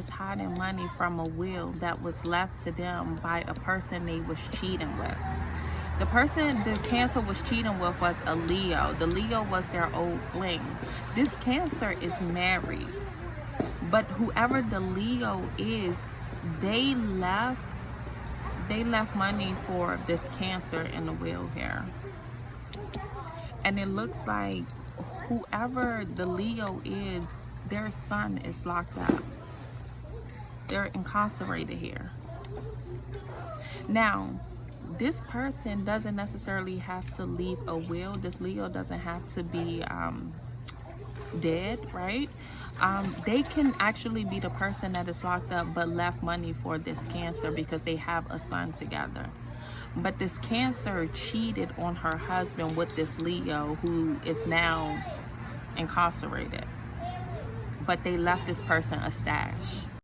is hiding money from a will that was left to them by a person they was cheating with. The person the Cancer was cheating with was a Leo. The Leo was their old fling. This Cancer is married, but whoever the Leo is, they left money for this Cancer in the will here. And it looks like whoever the Leo is, their son is locked up. They're incarcerated here. Now, this person doesn't necessarily have to leave a will. This Leo doesn't have to be dead, right? They can actually be the person that is locked up but left money for this Cancer because they have a son together. But this Cancer cheated on her husband with this Leo who is now incarcerated. But they left this person a stash.